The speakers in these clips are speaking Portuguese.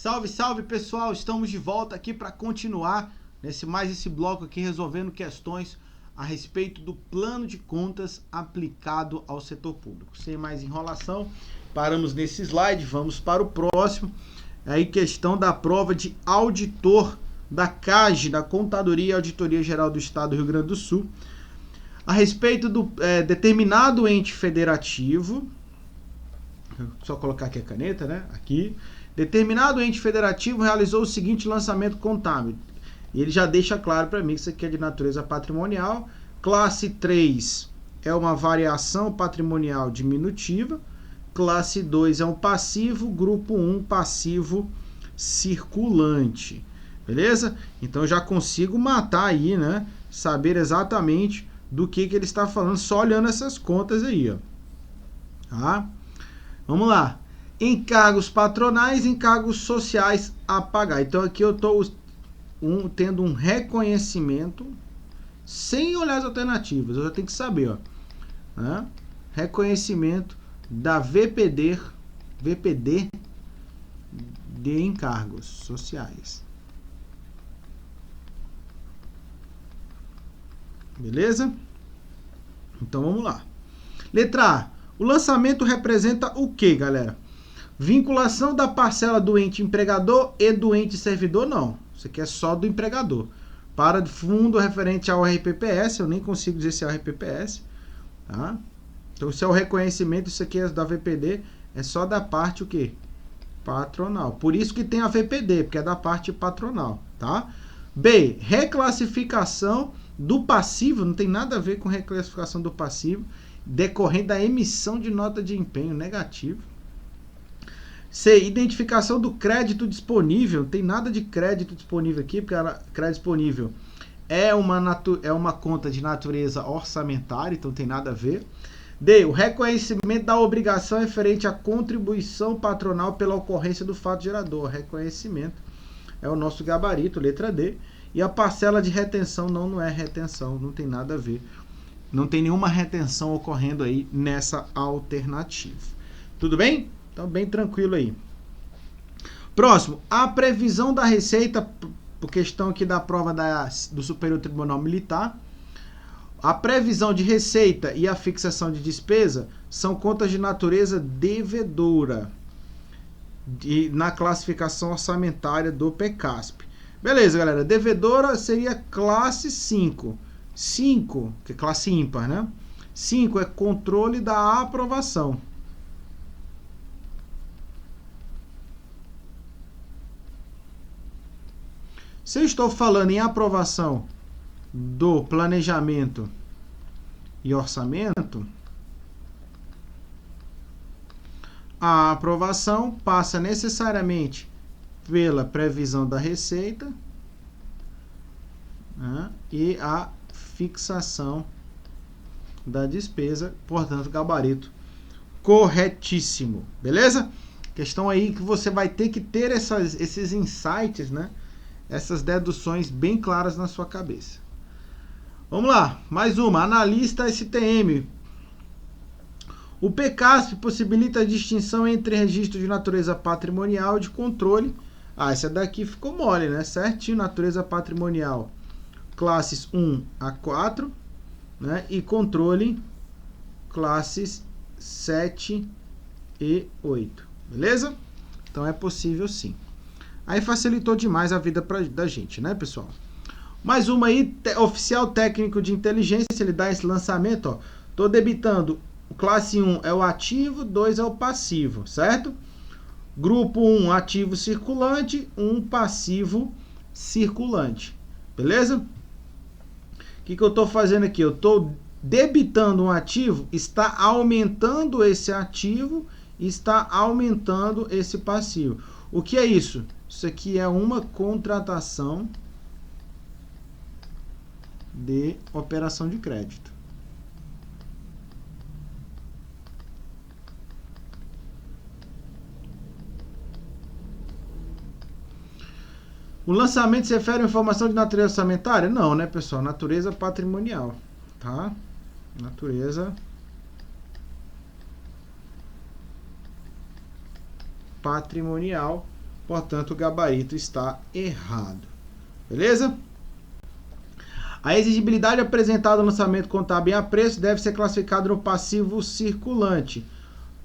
Salve, salve pessoal, estamos de volta aqui para continuar esse bloco aqui resolvendo questões a respeito do plano de contas aplicado ao setor público. Sem mais enrolação, paramos nesse slide, vamos para o próximo. Aí questão da prova de auditor da CAGE, da Contadoria e Auditoria Geral do Estado do Rio Grande do Sul, a respeito do determinado ente federativo. Só colocar aqui a caneta, né? Aqui. Determinado ente federativo realizou o seguinte lançamento contábil. E ele já deixa claro para mim que isso aqui é de natureza patrimonial. Classe 3 é uma variação patrimonial diminutiva. Classe 2 é um passivo. Grupo 1, passivo circulante. Beleza? Então já consigo matar aí, né? Saber exatamente do que ele está falando, só olhando essas contas aí, ó. Tá? Vamos lá. Encargos patronais, encargos sociais a pagar. Então aqui eu estou tendo um reconhecimento sem olhar as alternativas. Eu já tenho que saber, ó, né? Reconhecimento da VPD de encargos sociais. Beleza? Então vamos lá. Letra A. O lançamento representa o que, galera? Vinculação da parcela do ente empregador e do ente servidor, não. Isso aqui é só do empregador. Para fundo referente ao RPPS, eu nem consigo dizer se é o RPPS. Tá? Então, se é o reconhecimento, isso aqui é da VPD, é só da parte o quê? Patronal. Por isso que tem a VPD, porque é da parte patronal. Tá? B. Reclassificação do passivo, não tem nada a ver com reclassificação do passivo, decorrente da emissão de nota de empenho negativo. C. Identificação do crédito disponível. Não tem nada de crédito disponível aqui, porque crédito disponível é uma conta de natureza orçamentária, então não tem nada a ver. D. O reconhecimento da obrigação referente à contribuição patronal pela ocorrência do fato gerador. Reconhecimento é o nosso gabarito, letra D. E a parcela de retenção não é retenção, não tem nada a ver. Não tem nenhuma retenção ocorrendo aí nessa alternativa. Tudo bem? Então, bem tranquilo aí. Próximo, a previsão da receita, por questão aqui da prova do Superior Tribunal Militar. A previsão de receita e a fixação de despesa são contas de natureza devedora na classificação orçamentária do PECASP. Beleza, galera. Devedora seria classe 5. 5, que é classe ímpar, né? 5 é controle da aprovação. Se eu estou falando em aprovação do planejamento e orçamento, a aprovação passa necessariamente pela previsão da receita, né, e a fixação da despesa, portanto, gabarito corretíssimo, beleza? Questão aí que você vai ter que ter esses insights, né? Essas deduções bem claras na sua cabeça. Vamos lá, mais uma, analista STM. O PECASP possibilita a distinção entre registro de natureza patrimonial e de controle. Ah, essa daqui ficou mole, né? Certinho, natureza patrimonial. Classes 1 a 4, né? E controle, classes 7 e 8. Beleza? Então é possível sim. Aí facilitou demais a vida da gente, né, pessoal? Mais uma aí, oficial técnico de inteligência, ele dá esse lançamento, ó. Tô debitando, classe 1 é o ativo, 2 é o passivo, certo? Grupo 1, ativo circulante, 1 passivo circulante. Beleza? O que eu tô fazendo aqui? Eu tô debitando um ativo, está aumentando esse ativo, está aumentando esse passivo. O que é isso? Isso aqui é uma contratação de operação de crédito. O lançamento se refere a informação de natureza orçamentária? Não, né, pessoal? Natureza patrimonial, tá? Natureza patrimonial. portanto o gabarito está errado. Beleza? A exigibilidade apresentada no lançamento contábil em apreço deve ser classificada no passivo circulante.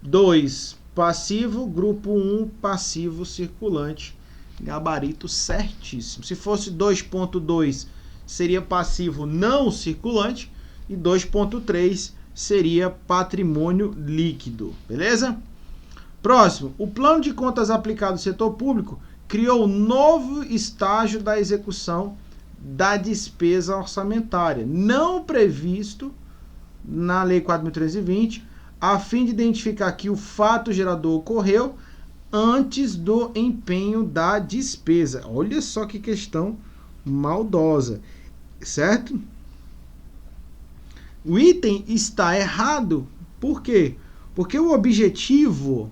2. Passivo, grupo 1, passivo circulante. Gabarito certíssimo. Se fosse 2.2, seria passivo não circulante. E 2.3 seria patrimônio líquido. Beleza? Próximo. O plano de contas aplicado ao setor público criou um novo estágio da execução da despesa orçamentária, não previsto na Lei 4.320, a fim de identificar que o fato gerador ocorreu antes do empenho da despesa. Olha só que questão maldosa, certo? O item está errado, por quê? Porque o objetivo,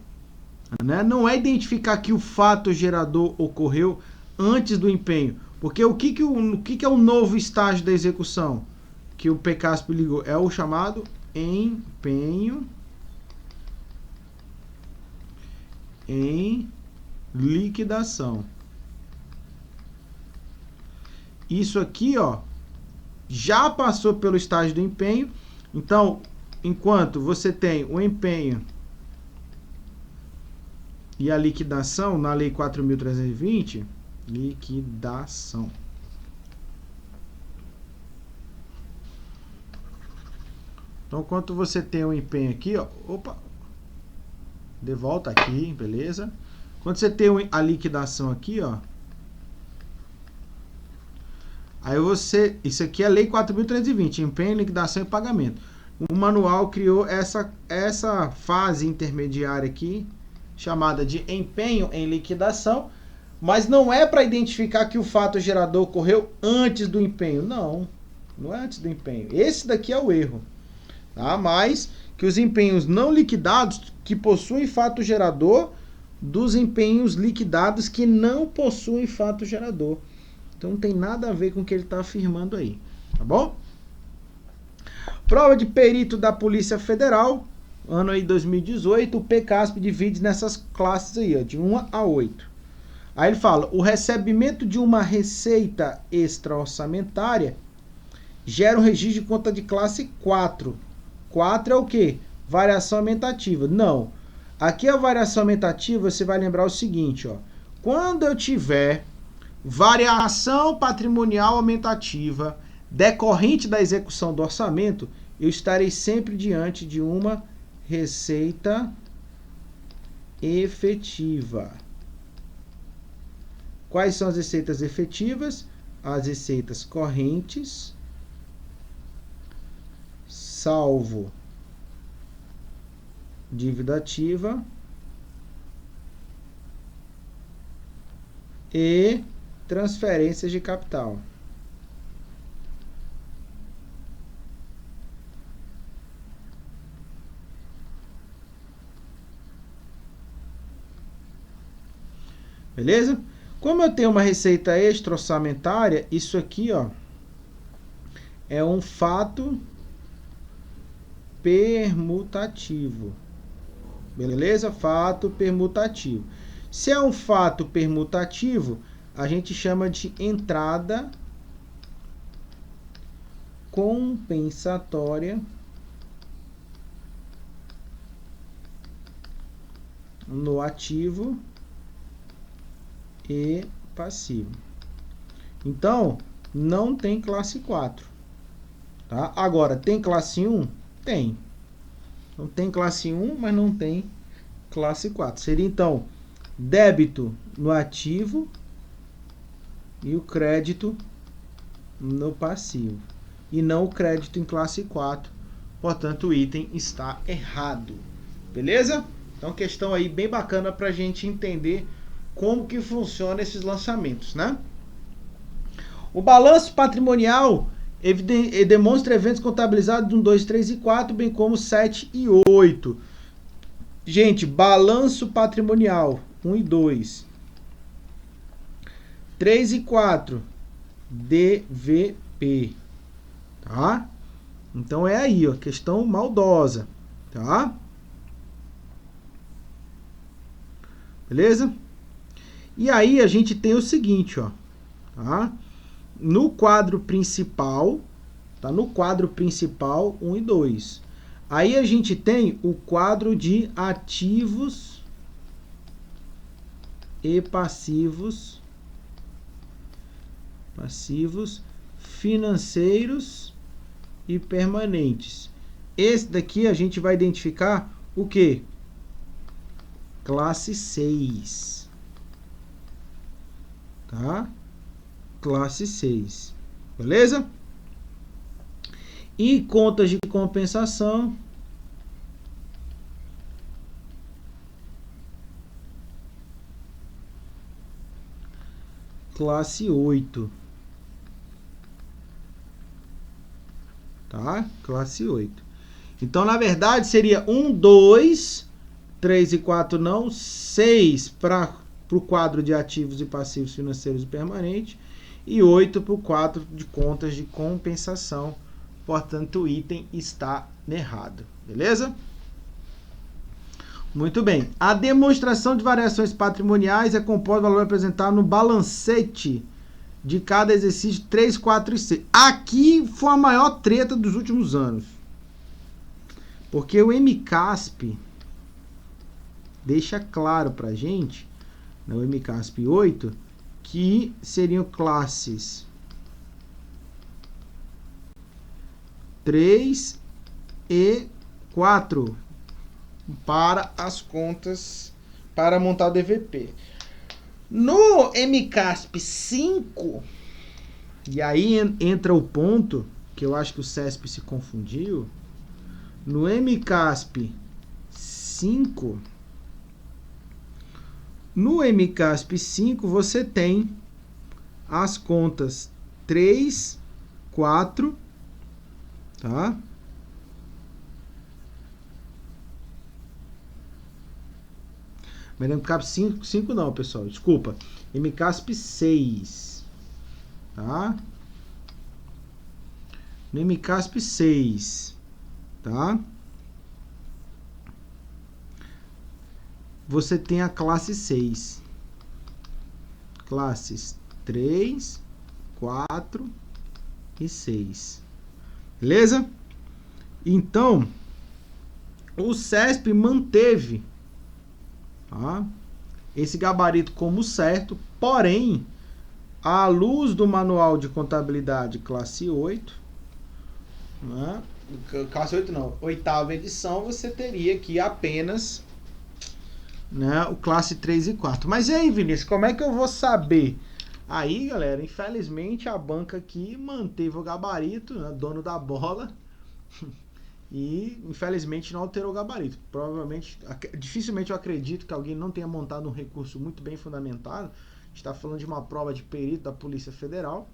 né, não é identificar que o fato gerador ocorreu antes do empenho. Porque o que é o novo estágio da execução que o PCASP ligou? É o chamado empenho em liquidação. Isso aqui, ó, já passou pelo estágio do empenho. Então, enquanto você tem o empenho e a liquidação na Lei 4.320, liquidação. Então, enquanto você tem o empenho aqui, ó, opa, de volta aqui, beleza? Quando você tem a liquidação aqui, ó, aí você, isso aqui é a Lei 4.320, empenho, liquidação e pagamento. O manual criou essa fase intermediária aqui, chamada de empenho em liquidação, mas não é para identificar que o fato gerador ocorreu antes do empenho. Não, não é antes do empenho. Esse daqui é o erro. Tá? Mas que os empenhos não liquidados que possuem fato gerador dos empenhos liquidados que não possuem fato gerador. Então não tem nada a ver com o que ele está afirmando aí. Tá bom? Prova de perito da Polícia Federal, ano aí 2018, o PCASP divide nessas classes aí, ó, de 1 a 8. Aí ele fala, o recebimento de uma receita extra-orçamentária gera um registro de conta de classe 4. 4 é o quê? Variação aumentativa. Não. Aqui a variação aumentativa, você vai lembrar o seguinte, ó. Quando eu tiver variação patrimonial aumentativa decorrente da execução do orçamento, eu estarei sempre diante de uma receita efetiva. Quais são as receitas efetivas? As receitas correntes, salvo dívida ativa e transferências de capital. Beleza? Como eu tenho uma receita extra-orçamentária, isso aqui, ó, é um fato permutativo. Beleza? Fato permutativo. Se é um fato permutativo, a gente chama de entrada compensatória no ativo e passivo. Então, não tem classe 4. Tá? Agora, tem classe 1? Tem. Então, tem classe 1, mas não tem classe 4. Seria, então, débito no ativo e o crédito no passivo. E não o crédito em classe 4. Portanto, o item está errado. Beleza? Então, questão aí bem bacana para a gente entender como que funciona esses lançamentos, né? O balanço patrimonial demonstra eventos contabilizados de 1, 2, 3 e 4, bem como 7 e 8. Gente, balanço patrimonial 1 e 2. 3 e 4, DVP. Tá? Então é aí, ó, questão maldosa, tá? Beleza? E aí a gente tem o seguinte, ó, tá? No quadro principal, tá? No quadro principal 1 e 2. Aí a gente tem o quadro de ativos e passivos financeiros e permanentes. Esse daqui a gente vai identificar o quê? Classe 6. Tá? Classe 6. Beleza? E contas de compensação. Classe 8. Tá? Classe 8. Então, na verdade, seria 1, 2, 3 e 4 não, 6 para o quadro de ativos e passivos financeiros e permanentes e 8 para o quadro de contas de compensação. Portanto, o item está errado. Beleza? Muito bem. A demonstração de variações patrimoniais é composta do valor apresentado no balancete de cada exercício 3, 4 e 6. Aqui foi a maior treta dos últimos anos. Porque o MCASP deixa claro pra gente, no MCASP 8, que seriam classes 3 e 4 para as contas, para montar o DVP. No MCASP 5, e aí entra o ponto que eu acho que o CESP se confundiu. No MCASP 5, você tem as contas 3, 4, tá? Mas no MCASP 5 não, pessoal, desculpa. MCASP 6, tá? No MCASP 6, tá? Você tem a classe 6. Classes 3, 4 e 6. Beleza? Então, o CESP manteve, tá, esse gabarito como certo, porém, à luz do manual de contabilidade classe 8, né? Classe 8 não, 8ª edição, você teria aqui apenas, né, o classe 3 e 4. Mas e aí, Vinícius, como é que eu vou saber? Aí, galera, infelizmente a banca aqui manteve o gabarito, né, dono da bola, e infelizmente não alterou o gabarito. Provavelmente, dificilmente eu acredito que alguém não tenha montado um recurso muito bem fundamentado. A gente está falando de uma prova de perito da Polícia Federal,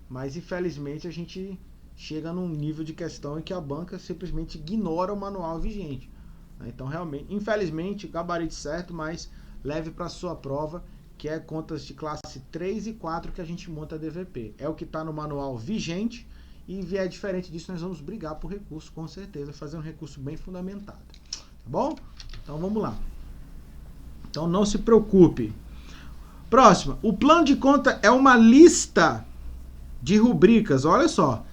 mas infelizmente a gente chega num nível de questão em que a banca simplesmente ignora o manual vigente. Então, realmente, infelizmente, gabarito certo, mas leve para a sua prova, que é contas de classe 3 e 4 que a gente monta a DVP. É o que está no manual vigente, e vier diferente disso, nós vamos brigar por recurso, com certeza, fazer um recurso bem fundamentado. Tá bom? Então, vamos lá. Então, não se preocupe. Próxima. O plano de conta é uma lista de rubricas. Olha só.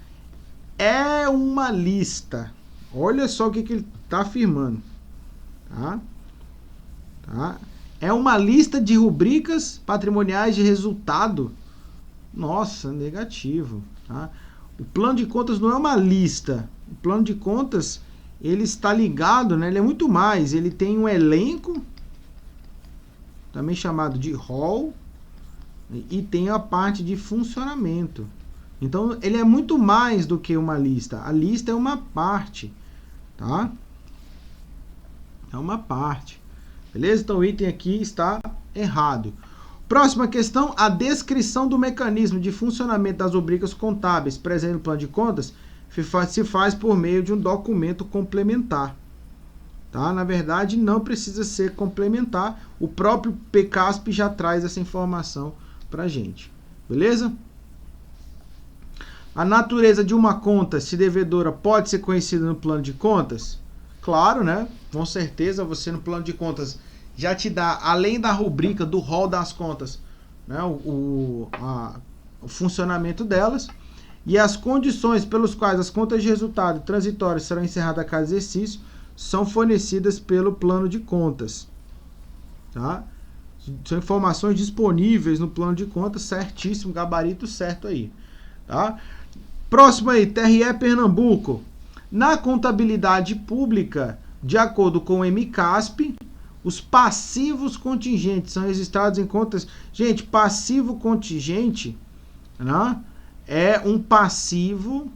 É uma lista. Olha só o que ele está afirmando. Tá? É uma lista de rubricas patrimoniais de resultado. Nossa, negativo. Tá? O plano de contas não é uma lista. O plano de contas, ele está ligado, né? Ele é muito mais. Ele tem um elenco, também chamado de rol, e tem a parte de funcionamento. Então, ele é muito mais do que uma lista. A lista é uma parte, tá? É uma parte. Beleza? Então, o item aqui está errado. Próxima questão, a descrição do mecanismo de funcionamento das rubricas contábeis presente no plano de contas se faz por meio de um documento complementar. Tá? Na verdade, não precisa ser complementar. O próprio PCASP já traz essa informação para a gente. Beleza? A natureza de uma conta, se devedora, pode ser conhecida no plano de contas? Claro, né? Com certeza, você no plano de contas já te dá, além da rubrica do rol das contas, né, o funcionamento delas, e as condições pelas quais as contas de resultado transitórias serão encerradas a cada exercício são fornecidas pelo plano de contas. Tá? São informações disponíveis no plano de contas, certíssimo, gabarito certo aí. Tá? Próximo aí, TRE Pernambuco. Na contabilidade pública, de acordo com o MCASP, os passivos contingentes são registrados em contas... Gente, passivo contingente, né, é um passivo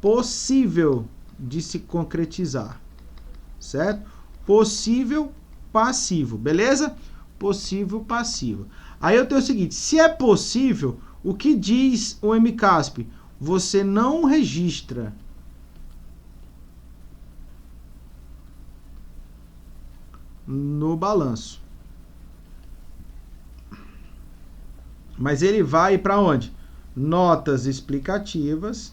possível de se concretizar, certo? Possível passivo, beleza? Possível passivo. Aí eu tenho o seguinte, se é possível, o que diz o MCASP? Você não registra no balanço. Mas ele vai para onde? Notas explicativas.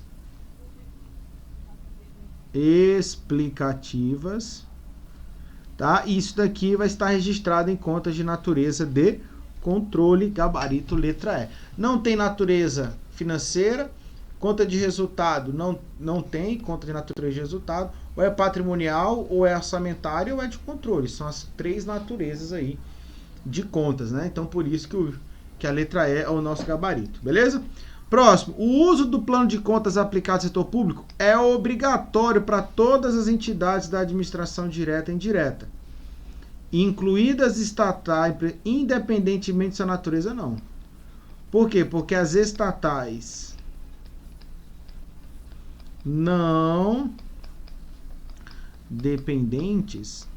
Tá? Isso daqui vai estar registrado em contas de natureza de controle, gabarito letra E. Não tem natureza financeira, conta de resultado não tem conta de natureza de resultado, ou é patrimonial, ou é orçamentário, ou é de controle. São as três naturezas aí de contas, né? Então por isso que a letra E é o nosso gabarito, beleza? Próximo, o uso do plano de contas aplicado ao setor público é obrigatório para todas as entidades da administração direta e indireta, incluídas estatais, independentemente de sua natureza, não. Por quê? Porque as estatais não dependentes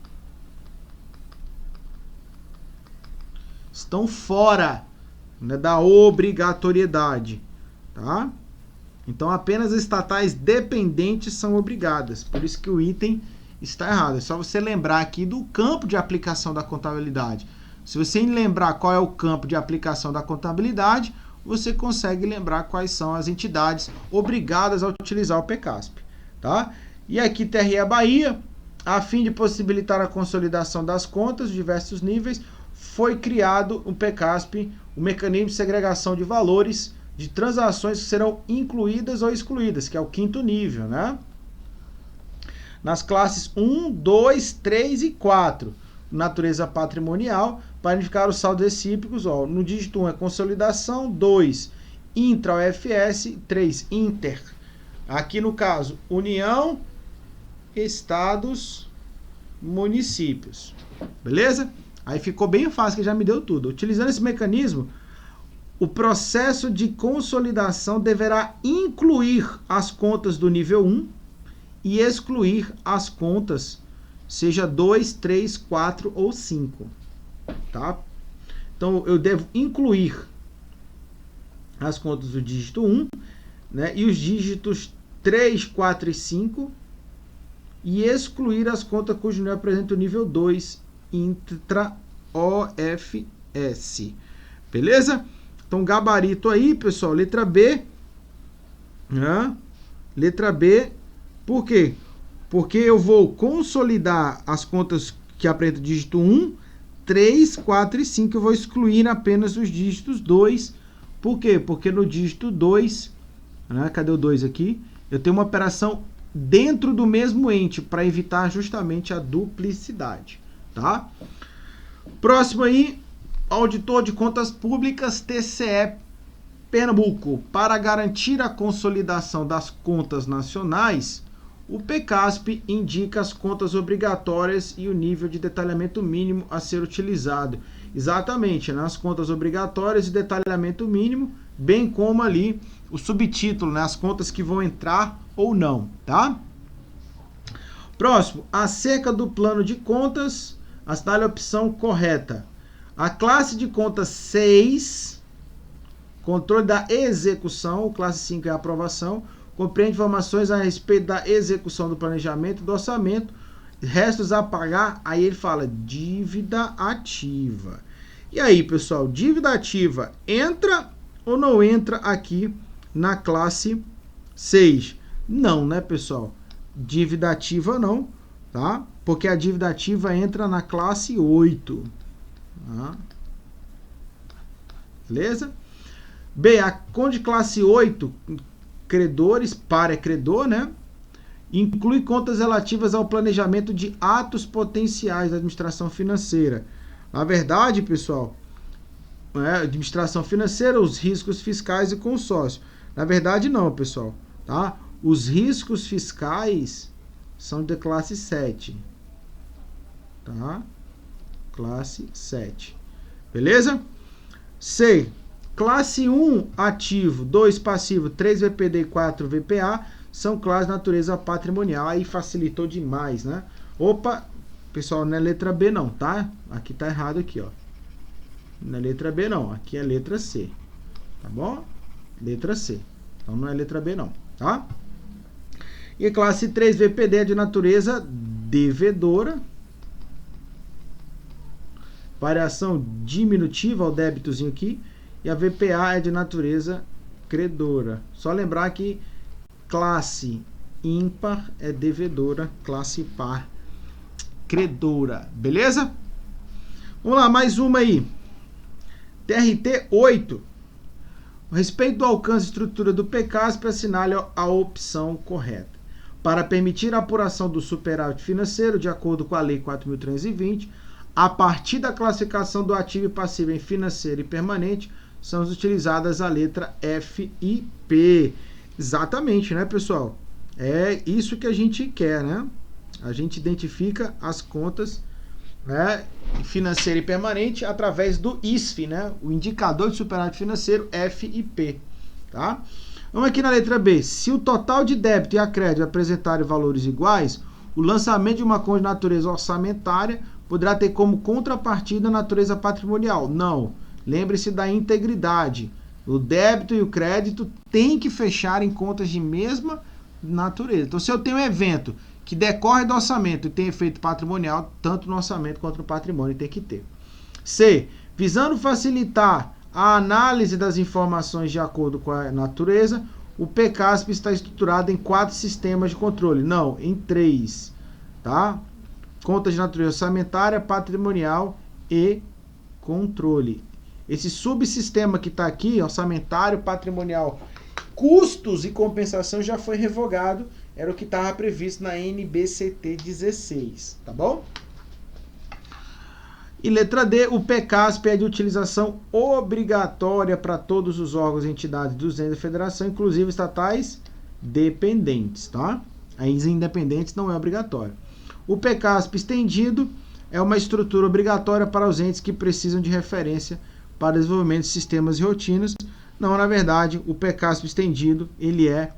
estão fora, né, da obrigatoriedade. Tá? Então apenas as estatais dependentes são obrigadas. Por isso que o item está errado. É só você lembrar aqui do campo de aplicação da contabilidade. Se você lembrar qual é o campo de aplicação da contabilidade, você consegue lembrar quais são as entidades obrigadas a utilizar o PCASP. Tá? E aqui TRE Bahia, a fim de possibilitar a consolidação das contas de diversos níveis, foi criado o PCASP, o mecanismo de segregação de valores de transações que serão incluídas ou excluídas, que é o quinto nível, né? Nas classes 1, 2, 3 e 4, natureza patrimonial, para identificar os saldos recíprocos, ó, no dígito 1 é consolidação, 2, intra-UFS, 3, inter. Aqui no caso, União, Estados, Municípios. Beleza? Aí ficou bem fácil, que já me deu tudo. Utilizando esse mecanismo, o processo de consolidação deverá incluir as contas do nível 1 e excluir as contas, seja 2, 3, 4 ou 5. Tá? Então, eu devo incluir as contas do dígito 1, né, e os dígitos 3, 4 e 5, e excluir as contas cujo nível apresenta o nível 2, intra-OFS. Beleza? Então, gabarito aí, pessoal, letra B. Né? Letra B, por quê? Porque eu vou consolidar as contas que apresentam o dígito 1, 3, 4 e 5. Eu vou excluir apenas os dígitos 2. Por quê? Porque no dígito 2, né, cadê o 2 aqui? Eu tenho uma operação dentro do mesmo ente, para evitar justamente a duplicidade. Tá? Próximo aí, Auditor de Contas Públicas, TCE Pernambuco. Para garantir a consolidação das contas nacionais, o PCASP indica as contas obrigatórias e o nível de detalhamento mínimo a ser utilizado. Exatamente, nas contas obrigatórias e detalhamento mínimo, bem como ali o subtítulo, né, as contas que vão entrar ou não, tá? Próximo, acerca do plano de contas, assinale a opção correta. A classe de contas 6, controle da execução, classe 5 é a aprovação, compreende informações a respeito da execução do planejamento e do orçamento, restos a pagar, aí ele fala dívida ativa. E aí, pessoal, dívida ativa entra ou não entra aqui na classe 6? Não, né, pessoal? Dívida ativa não, tá? Porque a dívida ativa entra na classe 8. Tá? Beleza? B, a conta de classe 8, credores, par é credor, né? Inclui contas relativas ao planejamento de atos potenciais da administração financeira. Na verdade, pessoal, administração financeira, os riscos fiscais e consórcio. Na verdade, não, pessoal. Tá? Os riscos fiscais são de classe 7. Tá? Classe 7. Beleza? C. Classe 1, ativo, 2, passivo, 3, VPD e 4, VPA, são classes de natureza patrimonial. Aí facilitou demais, né? Opa, pessoal, não é letra B não, tá? Aqui tá errado aqui, ó. Não é letra B não, aqui é letra C. Tá bom? Letra C. Então não é letra B não, tá? E a classe 3, VPD, é de natureza devedora. Variação diminutiva, o débitozinho aqui. E a VPA é de natureza credora. Só lembrar que classe ímpar é devedora, classe par credora. Beleza? Vamos lá, mais uma aí. TRT 8. A respeito do alcance e estrutura do PCASP, assinale a opção correta. Para permitir a apuração do superávit financeiro, de acordo com a Lei 4.320, a partir da classificação do ativo e passivo em financeiro e permanente, são utilizadas a letra F e P. Exatamente, né, pessoal? É isso que a gente quer, né? A gente identifica as contas, né, financeira e permanente através do ISF, né? O indicador de superávit financeiro F e P, tá? Vamos aqui na letra B. Se o total de débito e a crédito apresentarem valores iguais, o lançamento de uma conta de natureza orçamentária poderá ter como contrapartida a natureza patrimonial. Não. Lembre-se da integridade. O débito e o crédito têm que fechar em contas de mesma natureza. Então, se eu tenho um evento que decorre do orçamento e tem efeito patrimonial, tanto no orçamento quanto no patrimônio tem que ter. C. Visando facilitar a análise das informações de acordo com a natureza, o PCASP está estruturado em 4 sistemas de controle. Não, em 3. Tá? Contas de natureza orçamentária, patrimonial e controle. Esse subsistema que está aqui, orçamentário, patrimonial, custos e compensação, já foi revogado. Era o que estava previsto na NBCT 16. Tá bom? E letra D, o PCASP é de utilização obrigatória para todos os órgãos e entidades dos entes da federação, inclusive estatais dependentes, tá? As independentes não é obrigatório. O PCASP estendido é uma estrutura obrigatória para os entes que precisam de referência para desenvolvimento de sistemas e rotinas. Não, na verdade, o PCASP estendido, ele é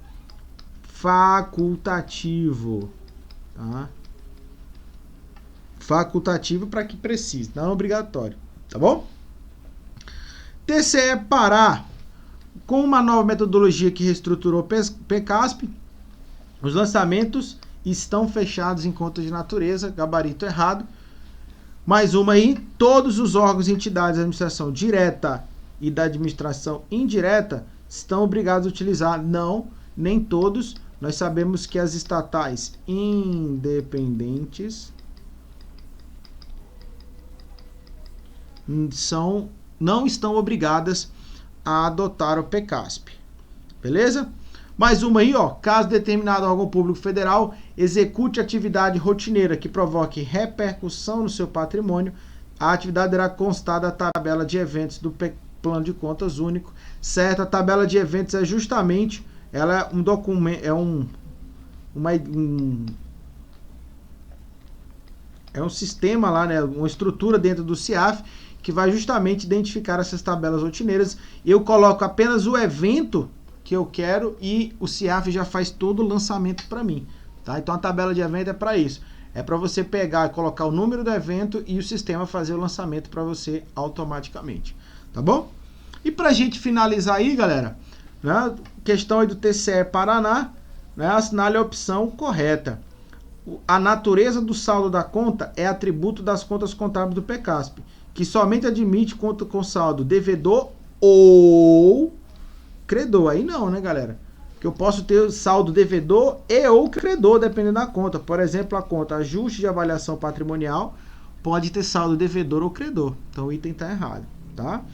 facultativo, tá? Facultativo para que precise, não é obrigatório, tá bom? TCE Pará, com uma nova metodologia que reestruturou o PCASP, os lançamentos estão fechados em contas de natureza, gabarito errado. Mais uma aí, todos os órgãos e entidades da administração direta e da administração indireta estão obrigados a utilizar. Não, nem todos. Nós sabemos que as estatais independentes não estão obrigadas a adotar o PCASP. Beleza? Mais uma aí, ó. Caso determinado órgão público federal execute atividade rotineira que provoque repercussão no seu patrimônio, a atividade irá constar da tabela de eventos do plano de contas único. Certo? A tabela de eventos é justamente, ela é um documento, é um sistema lá, né? Uma estrutura dentro do CIAF que vai justamente identificar essas tabelas rotineiras. Eu coloco apenas o evento que eu quero e o CIAF já faz todo o lançamento para mim, tá? Então a tabela de evento é para isso. É para você pegar e colocar o número do evento e o sistema fazer o lançamento para você automaticamente, tá bom? E para a gente finalizar aí, galera, né, questão aí do TCE Paraná, né, assinale a opção correta. A natureza do saldo da conta é atributo das contas contábeis do PCASP, que somente admite conta com saldo devedor ou credor. Aí não, né, galera? Porque que eu posso ter saldo devedor e ou credor, dependendo da conta. Por exemplo, a conta ajuste de avaliação patrimonial pode ter saldo devedor ou credor. Então o item está errado, tá?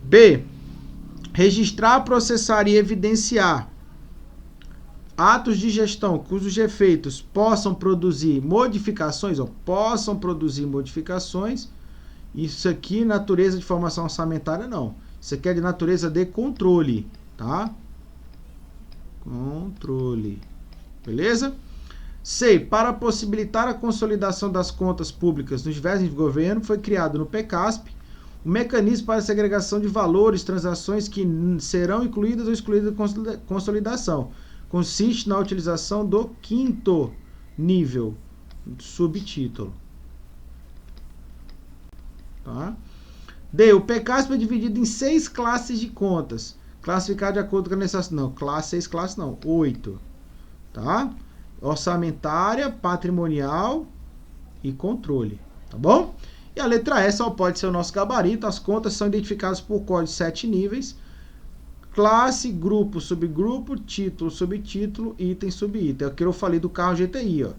B. Registrar, processar e evidenciar atos de gestão cujos efeitos possam produzir modificações, possam produzir modificações. Isso aqui, natureza de formação orçamentária, não. Isso aqui é de natureza de controle, tá? Controle. Beleza? C. Para possibilitar a consolidação das contas públicas nos diversos governos, foi criado no PECASP um mecanismo para a segregação de valores, transações que serão incluídas ou excluídas da consolidação. Consiste na utilização do 5º nível, subtítulo. Tá? D. O PECASP é dividido em 6 classes de contas, classificado de acordo com a necessidade. Não, 6 classes não, 8. Tá? Orçamentária, patrimonial e controle. Tá bom? E a letra E só pode ser o nosso gabarito. As contas são identificadas por código 7 níveis. Classe, grupo, subgrupo, título, subtítulo, item, subitem. É o que eu falei do carro GTI, ó.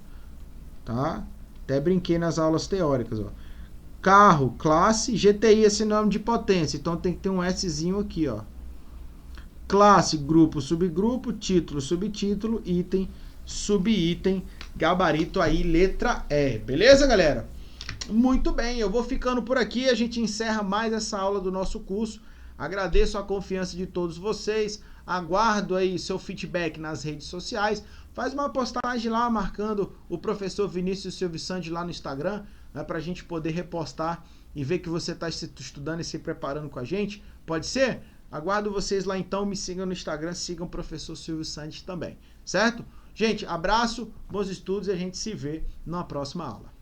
Tá? Até brinquei nas aulas teóricas, ó. Carro, classe, GTI é sinônimo de potência, então tem que ter um Szinho aqui, ó. Classe, grupo, subgrupo, título, subtítulo, item, subitem, gabarito aí, letra E. Beleza, galera? Muito bem, eu vou ficando por aqui, a gente encerra mais essa aula do nosso curso. Agradeço a confiança de todos vocês, aguardo aí seu feedback nas redes sociais. Faz uma postagem lá marcando o professor Vinícius Silvio Santos lá no Instagram, né, para a gente poder repostar e ver que você está estudando e se preparando com a gente. Pode ser? Aguardo vocês lá então, me sigam no Instagram, sigam o professor Silvio Santos também, certo? Gente, abraço, bons estudos e a gente se vê na próxima aula.